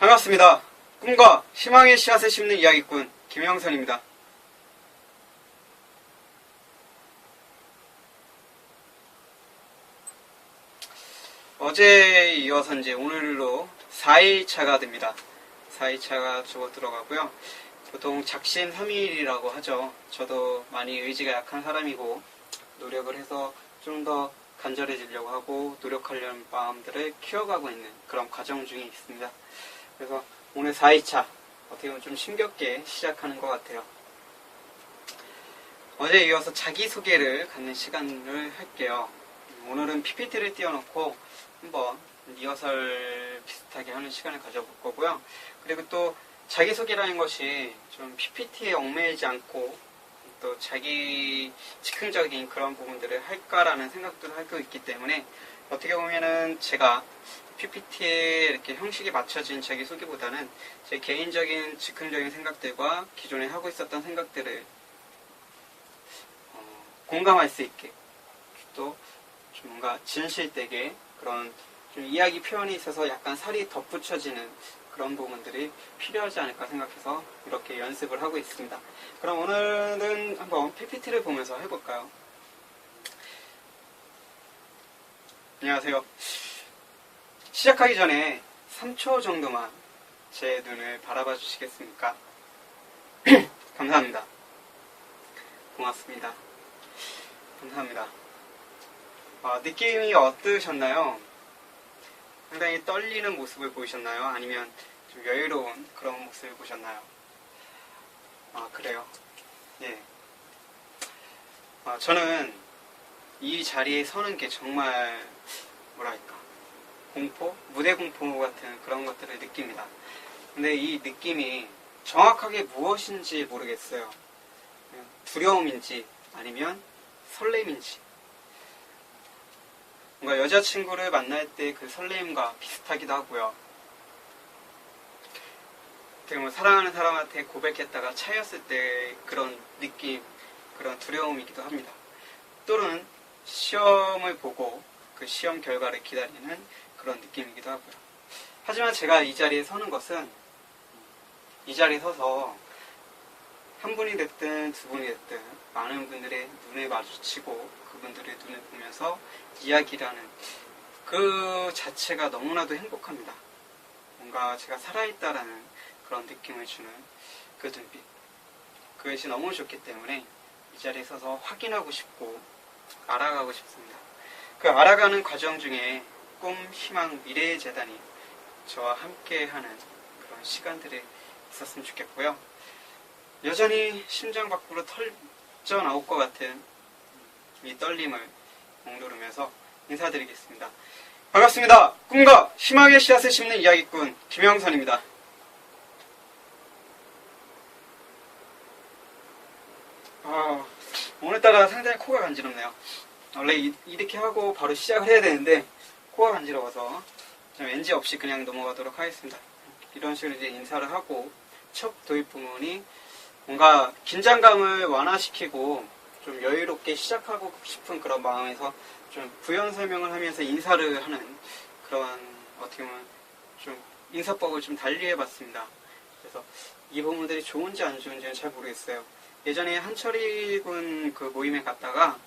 반갑습니다. 꿈과 희망의 씨앗을 심는 이야기꾼 김영선입니다. 어제에 이어서 이제 오늘로 4일차가 됩니다. 4일차가 주어 들어가고요. 보통 작심 3일이라고 하죠. 저도 많이 의지가 약한 사람이고 노력을 해서 좀 더 간절해지려고 하고 노력하려는 마음들을 키워가고 있는 그런 과정 중에 있습니다. 그래서 오늘 4일차 어떻게 보면 좀 힘겹게 시작하는 것 같아요. 어제에 이어서 자기소개를 갖는 시간을 할게요. 오늘은 PPT를 띄워놓고 한번 리허설 비슷하게 하는 시간을 가져볼 거고요. 그리고 또 자기소개라는 것이 좀 PPT에 얽매이지 않고 또 자기 즉흥적인 그런 부분들을 할까라는 생각도 하고 있기 때문에 어떻게 보면은 제가 PPT에 이렇게 형식에 맞춰진 자기소개보다는 제 개인적인 즉흥적인 생각들과 기존에 하고 있었던 생각들을 공감할 수 있게 또 좀 뭔가 진실되게 그런 좀 이야기 표현이 있어서 약간 살이 덧붙여지는 그런 부분들이 필요하지 않을까 생각해서 이렇게 연습을 하고 있습니다. 그럼 오늘은 한번 PPT를 보면서 해볼까요? 안녕하세요. 시작하기 전에 3초 정도만 제 눈을 바라봐 주시겠습니까? 감사합니다. 고맙습니다. 감사합니다. 느낌이 어떠셨나요? 상당히 떨리는 모습을 보이셨나요? 아니면 좀 여유로운 그런 모습을 보셨나요? 그래요? 예. 저는 이 자리에 서는 게 정말 뭐랄까 공포? 무대 공포 같은 그런 것들을 느낍니다. 근데 이 느낌이 정확하게 무엇인지 모르겠어요. 두려움인지 아니면 설렘인지. 뭔가 여자친구를 만날 때 그 설렘과 비슷하기도 하고요. 뭐 사랑하는 사람한테 고백했다가 차였을 때 그런 느낌, 그런 두려움이기도 합니다. 또는 시험을 보고 그 시험 결과를 기다리는 그런 느낌이기도 하고요. 하지만 제가 이 자리에 서는 것은 이 자리에 서서 한 분이 됐든 두 분이 됐든 많은 분들의 눈을 마주치고 그분들의 눈을 보면서 이야기라는 그 자체가 너무나도 행복합니다. 뭔가 제가 살아있다라는 그런 느낌을 주는 그 눈빛, 그것이 너무 좋기 때문에 이 자리에 서서 확인하고 싶고 알아가고 싶습니다. 그 알아가는 과정 중에 꿈, 희망, 미래의 재단이 저와 함께하는 그런 시간들이 있었으면 좋겠고요. 여전히 심장 밖으로 털져 나올 것 같은 이 떨림을 억누르면서 인사드리겠습니다. 반갑습니다. 꿈과 희망의 씨앗을 심는 이야기꾼 김영선입니다. 오늘따라 상당히 코가 간지럽네요. 원래 이렇게 하고 바로 시작을 해야 되는데 코가 간지러워서 왠지 없이 그냥 넘어가도록 하겠습니다. 이런 식으로 이제 인사를 하고 첫 도입 부분이 뭔가 긴장감을 완화시키고 좀 여유롭게 시작하고 싶은 그런 마음에서 좀 부연 설명을 하면서 인사를 하는 그런 어떻게 보면 좀 인사법을 좀 달리 해봤습니다. 그래서 이 부분들이 좋은지 안 좋은지는 잘 모르겠어요. 예전에 한철이 군 그 모임에 갔다가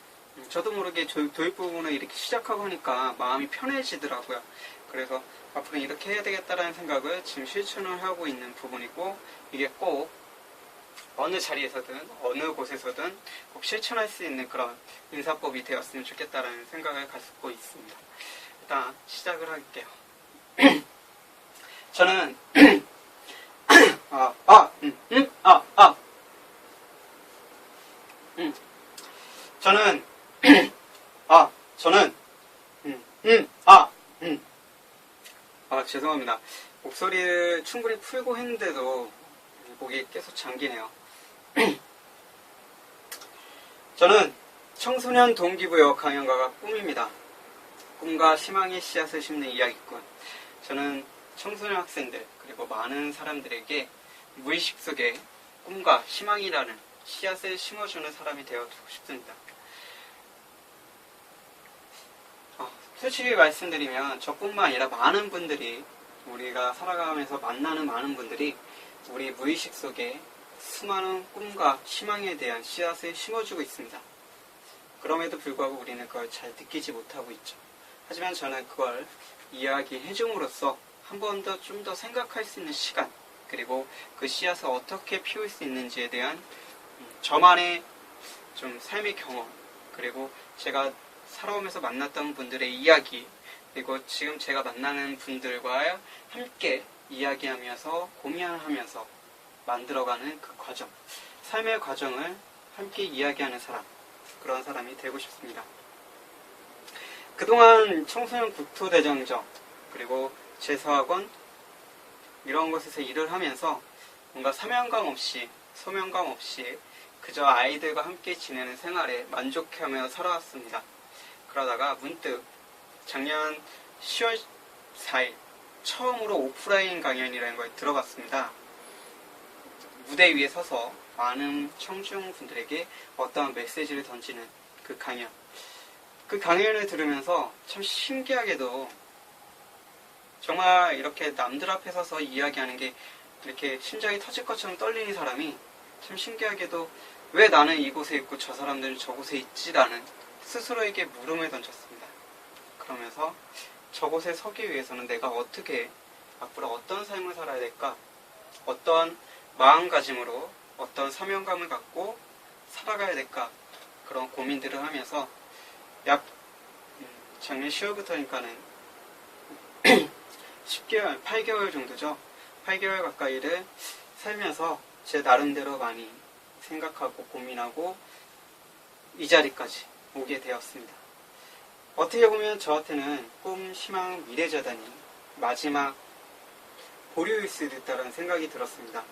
저도 모르게 도입 부분을 이렇게 시작하고 하니까 마음이 편해지더라고요. 그래서 앞으로 이렇게 해야 되겠다라는 생각을 지금 실천을 하고 있는 부분이고 이게 꼭 어느 자리에서든 어느 곳에서든 꼭 실천할 수 있는 그런 인사법이 되었으면 좋겠다라는 생각을 갖고 있습니다. 일단 시작을 할게요. 저는 죄송합니다. 목소리를 충분히 풀고 했는데도 목이 계속 잠기네요. 저는 청소년 동기부여 강연가가 꿈입니다. 꿈과 희망의 씨앗을 심는 이야기꾼. 저는 청소년 학생들 그리고 많은 사람들에게 무의식 속에 꿈과 희망이라는 씨앗을 심어주는 사람이 되어두고 싶습니다. 솔직히 말씀드리면 저뿐만 아니라 많은 분들이 우리가 살아가면서 만나는 많은 분들이 우리 무의식 속에 수많은 꿈과 희망에 대한 씨앗을 심어주고 있습니다. 그럼에도 불구하고 우리는 그걸 잘 느끼지 못하고 있죠. 하지만 저는 그걸 이야기해줌으로써 한 번 더 좀 더 생각할 수 있는 시간, 그리고 그 씨앗을 어떻게 피울 수 있는지에 대한 저만의 좀 삶의 경험, 그리고 제가 살아오면서 만났던 분들의 이야기, 그리고 지금 제가 만나는 분들과 함께 이야기하면서 고민하면서 만들어가는 그 과정, 삶의 과정을 함께 이야기하는 사람, 그런 사람이 되고 싶습니다. 그동안 청소년 국토대장정, 그리고 제서학원 이런 곳에서 일을 하면서 뭔가 사명감 없이, 소명감 없이 그저 아이들과 함께 지내는 생활에 만족해하며 살아왔습니다. 그러다가 문득 작년 10월 4일 처음으로 오프라인 강연이라는 걸 들어봤습니다. 무대 위에 서서 많은 청중분들에게 어떠한 메시지를 던지는 그 강연. 그 강연을 들으면서 참 신기하게도 정말 이렇게 남들 앞에 서서 이야기하는 게 이렇게 심장이 터질 것처럼 떨리는 사람이 참 신기하게도 왜 나는 이곳에 있고 저 사람들은 저곳에 있지라는 스스로에게 물음을 던졌습니다. 그러면서 저곳에 서기 위해서는 내가 어떻게 앞으로 어떤 삶을 살아야 될까? 어떤 마음가짐으로 어떤 사명감을 갖고 살아가야 될까? 그런 고민들을 하면서 약 작년 10월부터니까는 10개월, 8개월 정도죠. 8개월 가까이를 살면서 제 나름대로 많이 생각하고 고민하고 이 자리까지 오게 되었습니다. 어떻게 보면 저한테는 꿈, 희망, 미래재단이 마지막 보류일 수도 있다는 생각이 들었습니다.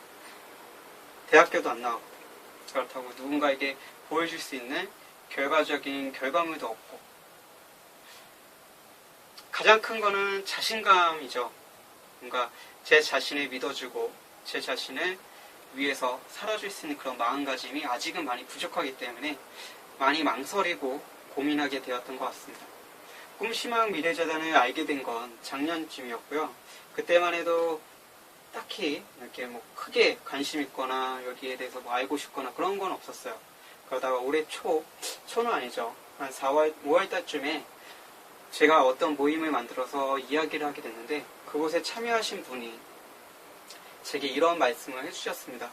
대학교도 안 나오고 그렇다고 누군가에게 보여줄 수 있는 결과적인 결과물도 없고 가장 큰 거는 자신감이죠. 뭔가 제 자신을 믿어주고 제 자신을 위해서 살아줄 수 있는 그런 마음가짐이 아직은 많이 부족하기 때문에 많이 망설이고 고민하게 되었던 것 같습니다. 꿈, 희망, 미래재단을 알게 된 건 작년쯤이었고요. 그때만 해도 딱히 이렇게 뭐 크게 관심 있거나 여기에 대해서 뭐 알고 싶거나 그런 건 없었어요. 그러다가 올해 초는 아니죠. 한 4월, 5월 달쯤에 제가 어떤 모임을 만들어서 이야기를 하게 됐는데 그곳에 참여하신 분이 제게 이런 말씀을 해주셨습니다.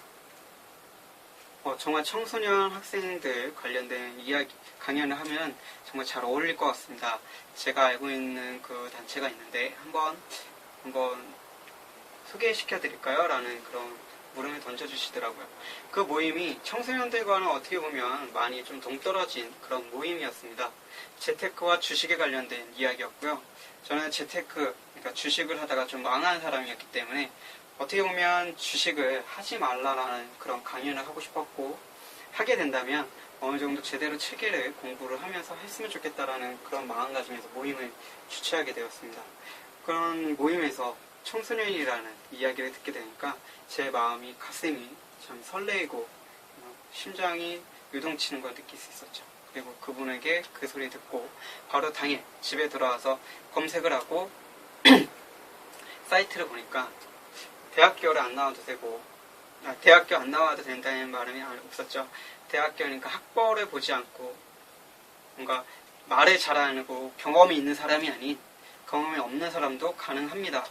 정말 청소년 학생들 관련된 이야기, 강연을 하면 정말 잘 어울릴 것 같습니다. 제가 알고 있는 그 단체가 있는데 한번 소개시켜 드릴까요? 라는 그런 물음을 던져주시더라고요. 그 모임이 청소년들과는 어떻게 보면 많이 좀 동떨어진 그런 모임이었습니다. 재테크와 주식에 관련된 이야기였고요. 저는 재테크, 그러니까 주식을 하다가 좀 망한 사람이었기 때문에 어떻게 보면 주식을 하지 말라라는 그런 강연을 하고 싶었고 하게 된다면 어느 정도 제대로 체계를 공부를 하면서 했으면 좋겠다라는 그런 마음가짐에서 모임을 주최하게 되었습니다. 그런 모임에서 청소년이라는 이야기를 듣게 되니까 제 마음이, 가슴이 참 설레이고 심장이 요동치는 걸 느낄 수 있었죠. 그리고 그분에게 그 소리 듣고 바로 당일 집에 들어와서 검색을 하고 사이트를 보니까 대학교를 안 나와도 되고 대학교 안 나와도 된다는 말은 없었죠. 대학교니까 학벌을 보지 않고 뭔가 말을 잘하고 경험이 있는 사람이 아닌 경험이 없는 사람도 가능합니다.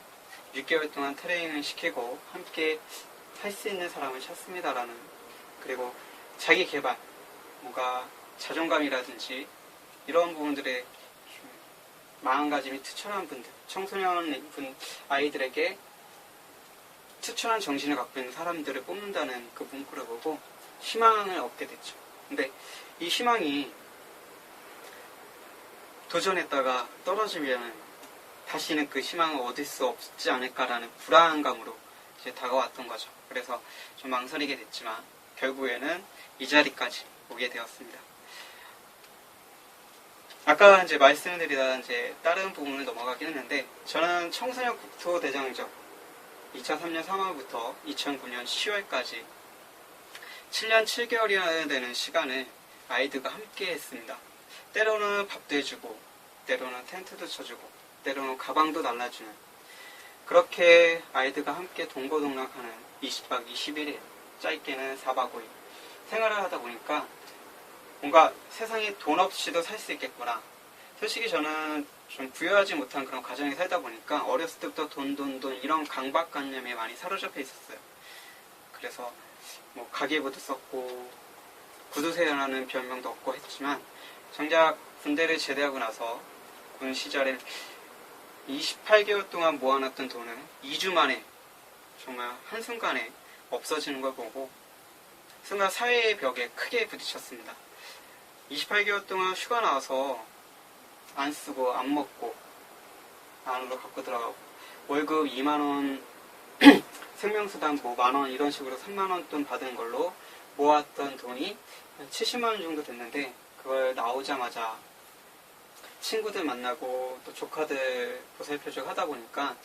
6개월 동안 트레이닝을 시키고 함께 할 수 있는 사람을 찾습니다라는, 그리고 자기 개발, 뭔가 자존감이라든지 이런 부분들의 마음가짐이 투철한 분들, 청소년 아이들에게 투철한 정신을 갖고 있는 사람들을 뽑는다는 그 문구를 보고 희망을 얻게 됐죠. 근데 이 희망이 도전했다가 떨어지면 다시는 그 희망을 얻을 수 없지 않을까라는 불안감으로 이제 다가왔던 거죠. 그래서 좀 망설이게 됐지만 결국에는 이 자리까지 오게 되었습니다. 아까 이제 말씀드리다 이제 다른 부분을 넘어가긴 했는데, 저는 청소년 국토대장정 2003년 3월부터 2009년 10월까지 7년 7개월이나 되는 시간을 아이들과 함께 했습니다. 때로는 밥도 해주고, 때로는 텐트도 쳐주고, 때로는 가방도 날라주는 그렇게 아이들과 함께 동거동락하는 20박 21일, 짧게는 4박 5일 생활을 하다 보니까 뭔가 세상에 돈 없이도 살 수 있겠구나. 솔직히 저는 좀 부유하지 못한 그런 가정에 살다 보니까 어렸을 때부터 돈 이런 강박관념에 많이 사로잡혀 있었어요. 그래서 뭐 가계부도 썼고 구두쇠라는 별명도 얻고 했지만 정작 군대를 제대하고 나서 군 시절에 28개월 동안 모아놨던 돈은 2주 만에 정말 한순간에 없어지는 걸 보고 순간 사회의 벽에 크게 부딪혔습니다. 28개월 동안 휴가 나와서 안 쓰고 안 먹고 안으로 갖고 들어가고 월급 2만원 생명수당 뭐 만원 이런 식으로 3만원 돈 받은 걸로 모았던 돈이 70만원 정도 됐는데 그걸 나오자마자 친구들 만나고 또 조카들 보살펴주고 하다 보니까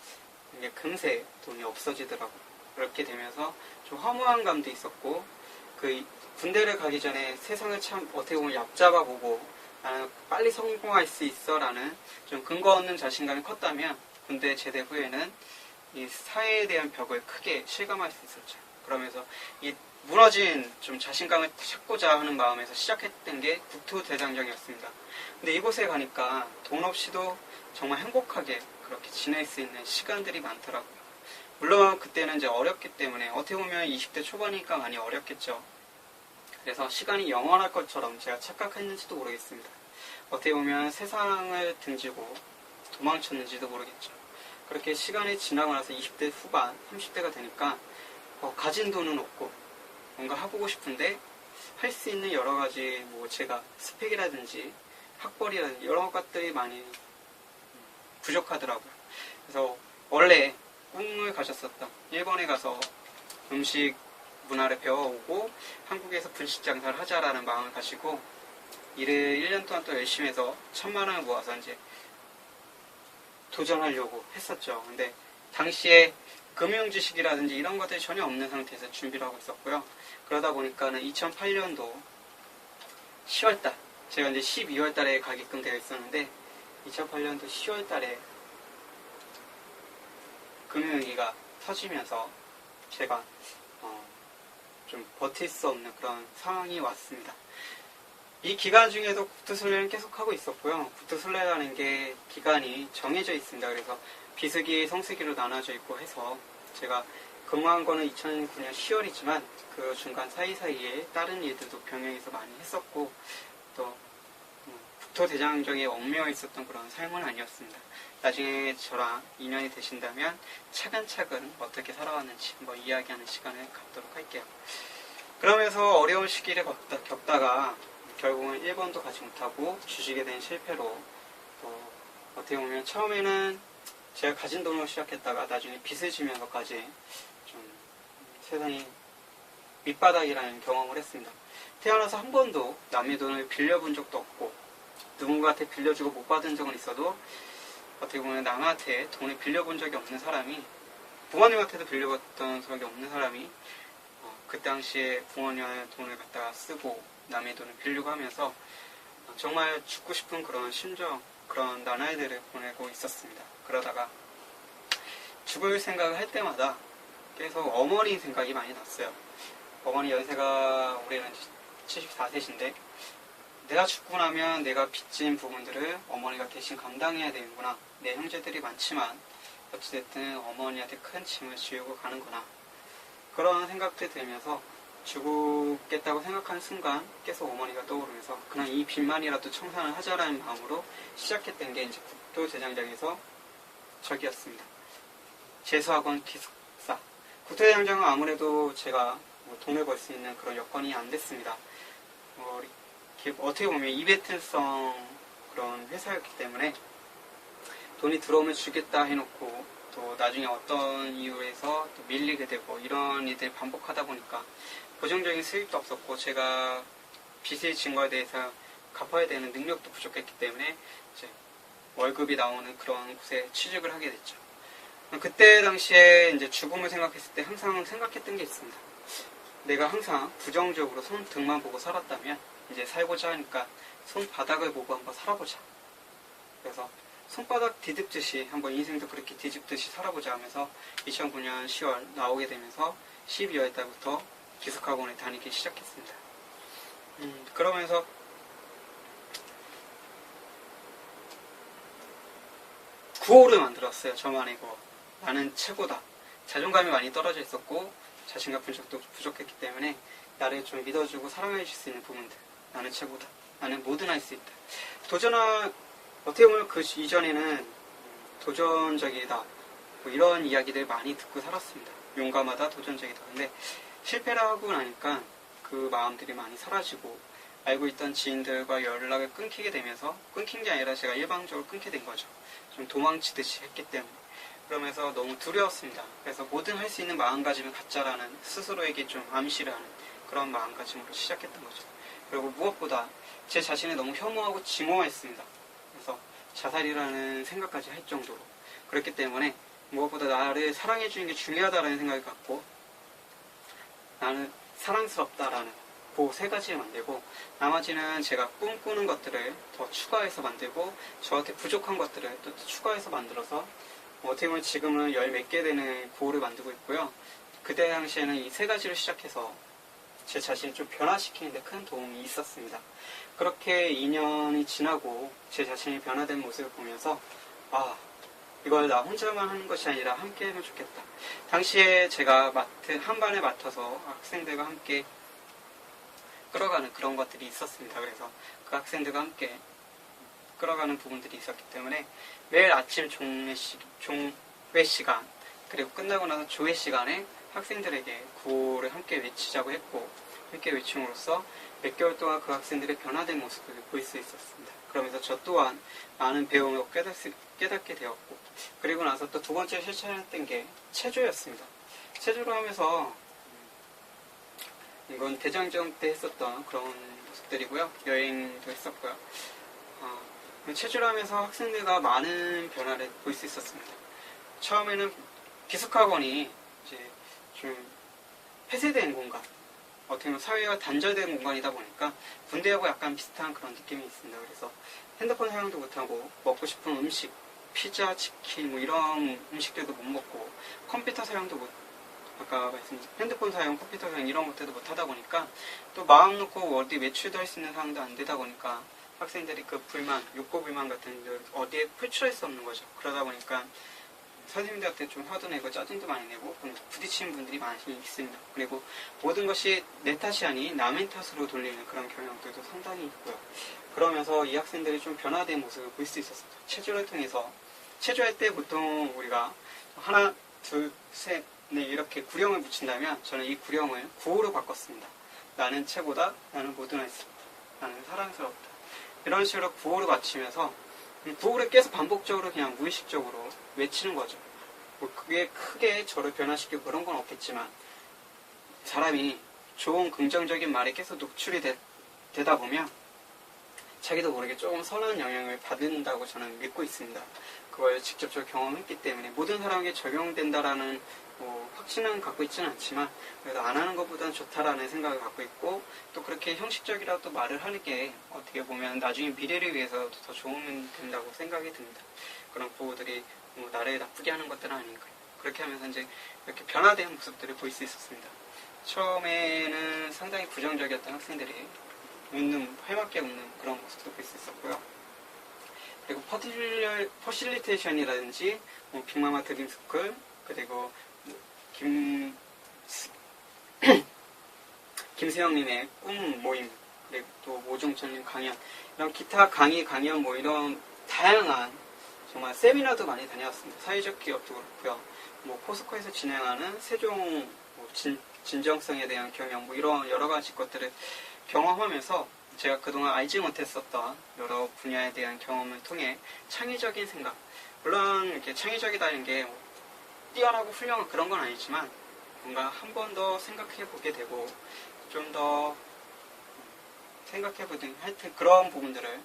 이게 금세 돈이 없어지더라고요. 그렇게 되면서 좀 허무한 감도 있었고 그 군대를 가기 전에 세상을 참 어떻게 보면 얕잡아 보고 나는 빨리 성공할 수 있어 라는 좀 근거 없는 자신감이 컸다면 군대 제대 후에는 이 사회에 대한 벽을 크게 실감할 수 있었죠. 그러면서 이 무너진 좀 자신감을 찾고자 하는 마음에서 시작했던 게 국토대장정이었습니다. 근데 이곳에 가니까 돈 없이도 정말 행복하게 그렇게 지낼 수 있는 시간들이 많더라고요. 물론 그때는 이제 어렸기 때문에 어떻게 보면 20대 초반이니까 많이 어렸겠죠. 그래서 시간이 영원할 것처럼 제가 착각했는지도 모르겠습니다. 어떻게 보면 세상을 등지고 도망쳤는지도 모르겠죠. 그렇게 시간이 지나고 나서 20대 후반, 30대가 되니까 가진 돈은 없고 뭔가 해보고 싶은데 할 수 있는 여러 가지 뭐 제가 스펙이라든지 학벌이라든지 여러 것들이 많이 부족하더라고요. 그래서 원래 꿈을 가졌었던 일본에 가서 음식 문화를 배워오고 한국에서 분식 장사를 하자라는 마음을 가지고 일을 1년 동안 또 열심히 해서 1,000만 원을 모아서 이제 도전하려고 했었죠. 근데 당시에 금융 지식이라든지 이런 것들이 전혀 없는 상태에서 준비를 하고 있었고요. 그러다 보니까는 2008년도 10월달, 제가 이제 12월달에 가게끔 되어 있었는데 2008년도 10월달에 금융위기가 터지면서 제가 좀 버틸 수 없는 그런 상황이 왔습니다. 이 기간 중에도 국토순례는 계속하고 있었고요. 국토순례라는 게 기간이 정해져 있습니다. 그래서 비수기, 성수기로 나눠져 있고 해서 제가 근무한 거는 2009년 10월이지만 그 중간 사이사이에 다른 일들도 병행해서 많이 했었고 또 국토대장정에 얽매여 있었던 그런 삶은 아니었습니다. 나중에 저랑 인연이 되신다면 차근차근 어떻게 살아왔는지 한번 이야기하는 시간을 갖도록 할게요. 그러면서 어려운 시기를 겪다가 결국은 1번도 가지 못하고 주식에 대한 실패로 또 어떻게 보면 처음에는 제가 가진 돈으로 시작했다가 나중에 빚을 지면서까지 좀 세상이 밑바닥이라는 경험을 했습니다. 태어나서 한 번도 남의 돈을 빌려본 적도 없고 누군가한테 빌려주고 못 받은 적은 있어도 어떻게 보면 남한테 돈을 빌려본 적이 없는 사람이 부모님한테도 빌려봤던 적이 없는 사람이 그 당시에 부모님의 돈을 갖다가 쓰고 남의 돈을 빌리고 하면서 정말 죽고 싶은 그런 심정, 그런 나날들을 보내고 있었습니다. 그러다가 죽을 생각을 할 때마다 계속 어머니 생각이 많이 났어요. 어머니 연세가 올해는 74세신데 내가 죽고 나면 내가 빚진 부분들을 어머니가 대신 감당해야 되는구나. 내 형제들이 많지만 어찌됐든 어머니한테 큰 짐을 지우고 가는구나. 그런 생각들이 들면서 죽겠다고 생각하는 순간 계속 어머니가 떠오르면서 그냥 이 빚만이라도 청산을 하자라는 마음으로 시작했던 게 이제 국토대장정에서 저기였습니다. 재수학원 기숙사. 국토대장정은 아무래도 제가 돈을 벌 수 있는 그런 여건이 안 됐습니다. 어떻게 보면 이베트성 그런 회사였기 때문에 돈이 들어오면 주겠다 해놓고 또 나중에 어떤 이유에서 또 밀리게 되고 이런 일들이 반복하다 보니까 고정적인 수입도 없었고 제가 빚을 진 거에 대해서 갚아야 되는 능력도 부족했기 때문에 이제 월급이 나오는 그런 곳에 취직을 하게 됐죠. 그때 당시에 이제 죽음을 생각했을 때 항상 생각했던 게 있습니다. 내가 항상 부정적으로 손등만 보고 살았다면 이제 살고자 하니까 손바닥을 보고 한번 살아보자. 그래서 손바닥 뒤집듯이 한번 인생도 그렇게 뒤집듯이 살아보자 하면서 2009년 10월 나오게 되면서 12월 달부터 기숙학원에 다니기 시작했습니다. 그러면서 구호를 만들었어요. 저만의 구호. 나는 최고다. 자존감이 많이 떨어져 있었고 자신감 분석도 부족했기 때문에 나를 좀 믿어주고 사랑해 줄 수 있는 부분들. 나는 최고다. 나는 뭐든 할 수 있다. 어떻게 보면 그 이전에는 도전적이다. 뭐 이런 이야기들 많이 듣고 살았습니다. 용감하다, 도전적이다. 근데 실패를 하고 나니까 그 마음들이 많이 사라지고 알고 있던 지인들과 연락을 끊기게 되면서 끊긴 게 아니라 제가 일방적으로 끊게 된 거죠. 좀 도망치듯이 했기 때문에. 그러면서 너무 두려웠습니다. 그래서 뭐든 할 수 있는 마음가짐을 갖자라는 스스로에게 좀 암시를 하는 그런 마음가짐으로 시작했던 거죠. 그리고 무엇보다 제 자신을 너무 혐오하고 증오했습니다. 그래서 자살이라는 생각까지 할 정도로. 그렇기 때문에 무엇보다 나를 사랑해주는 게 중요하다는 생각을 갖고 나는 사랑스럽다라는 그 세 가지를 만들고 나머지는 제가 꿈꾸는 것들을 더 추가해서 만들고 저한테 부족한 것들을 또 추가해서 만들어서 어떻게 보면 지금은 열 몇 개 되는 구호를 만들고 있고요. 그때 당시에는 이 세 가지를 시작해서 제 자신을 좀 변화시키는 데 큰 도움이 있었습니다. 그렇게 2년이 지나고 제 자신이 변화된 모습을 보면서 이걸 나 혼자만 하는 것이 아니라 함께 하면 좋겠다. 당시에 제가 한 반에 맡아서 학생들과 함께 끌어가는 그런 것들이 있었습니다. 그래서 그 학생들과 함께 끌어가는 부분들이 있었기 때문에 매일 아침 종회 시간 그리고 끝나고 나서 조회 시간에 학생들에게 구호를 함께 외치자고 했고 함께 외침으로써 몇 개월 동안 그 학생들의 변화된 모습을 볼 수 있었습니다. 그러면서 저 또한 많은 배움을 깨닫게 되었고 그리고 나서 또 두 번째 실천했던 게 체조였습니다. 체조를 하면서 이건 대장정 때 했었던 그런 모습들이고요. 여행도 했었고요. 체조를 하면서 학생들과 많은 변화를 볼 수 있었습니다. 처음에는 기숙학원이 이제 좀 폐쇄된 공간, 어떻게 보면 사회와 단절된 공간이다 보니까 군대하고 약간 비슷한 그런 느낌이 있습니다. 그래서 핸드폰 사용도 못하고 먹고 싶은 음식, 피자, 치킨 뭐 이런 음식들도 못 먹고 컴퓨터 사용도 아까 말씀드린 핸드폰 사용, 컴퓨터 사용 이런 것들도 못 하다 보니까 또 마음 놓고 어디 외출도 할 수 있는 상황도 안 되다 보니까 학생들이 그 불만, 욕구 불만 같은 걸 어디에 표출할 수 없는 거죠. 그러다 보니까 선생님들한테 좀 화도 내고 짜증도 많이 내고 부딪히는 분들이 많이 있습니다. 그리고 모든 것이 내 탓이 아닌 남의 탓으로 돌리는 그런 경향들도 상당히 있고요. 그러면서 이 학생들이 좀 변화된 모습을 볼 수 있었습니다. 체조를 통해서 체조할 때 보통 우리가 하나, 둘, 셋, 넷 이렇게 구령을 붙인다면 저는 이 구령을 구호로 바꿨습니다. 나는 최고다. 나는 뭐든 할 수 있다. 나는 사랑스럽다. 이런 식으로 구호를 맞추면서 구호를 계속 반복적으로 그냥 무의식적으로 외치는 거죠. 뭐 그게 크게 저를 변화시키고 그런 건 없겠지만 사람이 좋은 긍정적인 말에 계속 노출이 되다 보면 자기도 모르게 조금 선한 영향을 받는다고 저는 믿고 있습니다. 그걸 직접적으로 경험했기 때문에 모든 사람에게 적용된다라는 확신은 갖고 있지는 않지만 그래도 안 하는 것보다는 좋다라는 생각을 갖고 있고 또 그렇게 형식적이라도 말을 하는 게 어떻게 보면 나중에 미래를 위해서도 더 좋으면 된다고 생각이 듭니다. 그런 구호들이 나를 나쁘게 하는 것들은 아닌가요. 그렇게 하면서 이제 이렇게 변화된 모습들을 볼 수 있었습니다. 처음에는 상당히 부정적이었던 학생들이 활맞게 웃는 그런 모습도 볼 수 있었고요. 그리고 퍼실리테이션이라든지 빅마마 드림스쿨 그리고 김세영님의 꿈 모임 그리고 또 모종철님 강연 이런 기타 강연 뭐 이런 다양한 정말 세미나도 많이 다녀왔습니다. 사회적 기업도 그렇고요. 뭐 포스코에서 진행하는 세종 진정성에 대한 경영 뭐 이런 여러 가지 것들을 경험하면서 제가 그동안 알지 못했었던 여러 분야에 대한 경험을 통해 창의적인 생각 물론 이렇게 창의적이다는 게 뛰어나고 훌륭한 그런 건 아니지만 뭔가 한 번 더 생각해 보게 되고 좀 더 생각해 보든 하여튼 그런 부분들을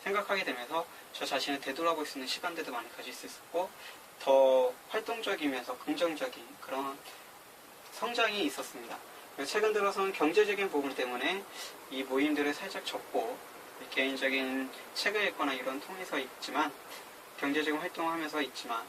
생각하게 되면서 저 자신을 되돌아볼 수 있는 시간들도 많이 가질 수 있었고 더 활동적이면서 긍정적인 그런 성장이 있었습니다. 최근 들어서는 경제적인 부분 때문에 이 모임들을 살짝 접고 개인적인 책을 읽거나 이런 통해서 있지만 경제적인 활동을 하면서 있지만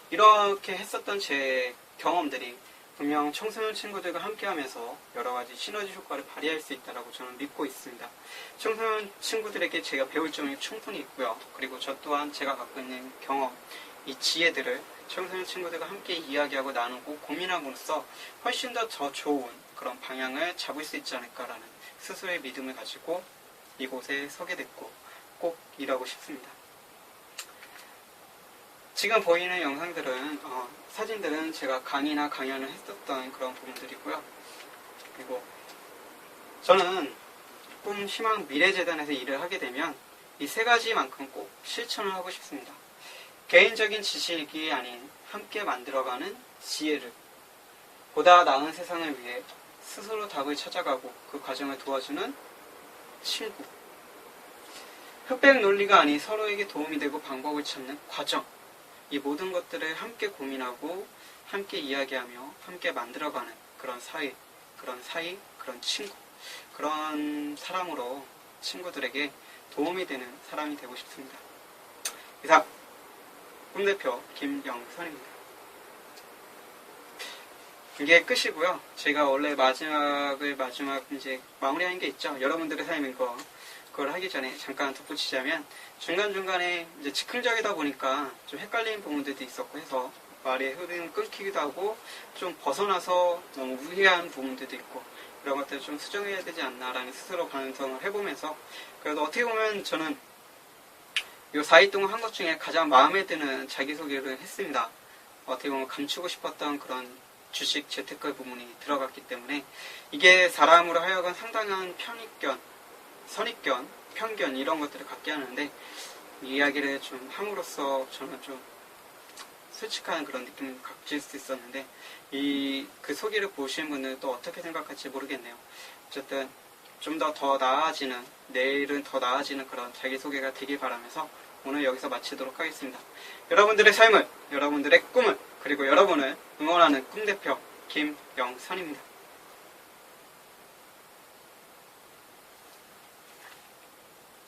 이렇게 했었던 제 경험들이 분명 청소년 친구들과 함께하면서 여러 가지 시너지 효과를 발휘할 수 있다고 저는 믿고 있습니다. 청소년 친구들에게 제가 배울 점이 충분히 있고요. 그리고 저 또한 제가 갖고 있는 경험, 이 지혜들을 청소년 친구들과 함께 이야기하고 나누고 고민함으로써 훨씬 더 좋은 그런 방향을 잡을 수 있지 않을까라는 스스로의 믿음을 가지고 이곳에 서게 됐고 꼭 일하고 싶습니다. 지금 보이는 영상들은 사진들은 제가 강의나 강연을 했었던 그런 부분들이고요. 그리고 저는 꿈, 희망, 미래재단에서 일을 하게 되면 이 세 가지만큼 꼭 실천을 하고 싶습니다. 개인적인 지식이 아닌 함께 만들어가는 지혜를, 보다 나은 세상을 위해 스스로 답을 찾아가고 그 과정을 도와주는 친구, 흑백 논리가 아닌 서로에게 도움이 되고 방법을 찾는 과정, 이 모든 것들을 함께 고민하고 함께 이야기하며 함께 만들어가는 그런 사이, 그런 친구, 그런 사람으로 친구들에게 도움이 되는 사람이 되고 싶습니다. 이상 꿈대표 김영선입니다. 이게 끝이고요. 제가 원래 마지막 이제 마무리하는 게 있죠. 여러분들의 삶인 그걸 하기 전에 잠깐 덧붙이자면 중간중간에 이제 즉흥적이다 보니까 좀 헷갈리는 부분들도 있었고 해서 말의 흐름 끊기기도 하고 좀 벗어나서 너무 우회한 부분들도 있고 이런 것들을 좀 수정해야 되지 않나라는 스스로 반성을 해보면서 그래도 어떻게 보면 저는 이 4일 동안 한 것 중에 가장 마음에 드는 자기소개를 했습니다. 어떻게 보면 감추고 싶었던 그런 주식 재테크 부분이 들어갔기 때문에 이게 사람으로 하여금 상당한 선입견, 편견 이런 것들을 갖게 하는데 이 이야기를 좀 함으로써 저는 좀 솔직한 그런 느낌을 가질 수 있었는데 그 소개를 보시는 분들은 또 어떻게 생각할지 모르겠네요. 어쨌든 좀 더 나아지는, 내일은 더 나아지는 그런 자기소개가 되길 바라면서 오늘 여기서 마치도록 하겠습니다. 여러분들의 삶을, 여러분들의 꿈을, 그리고 여러분을 응원하는 꿈대표 김영선입니다.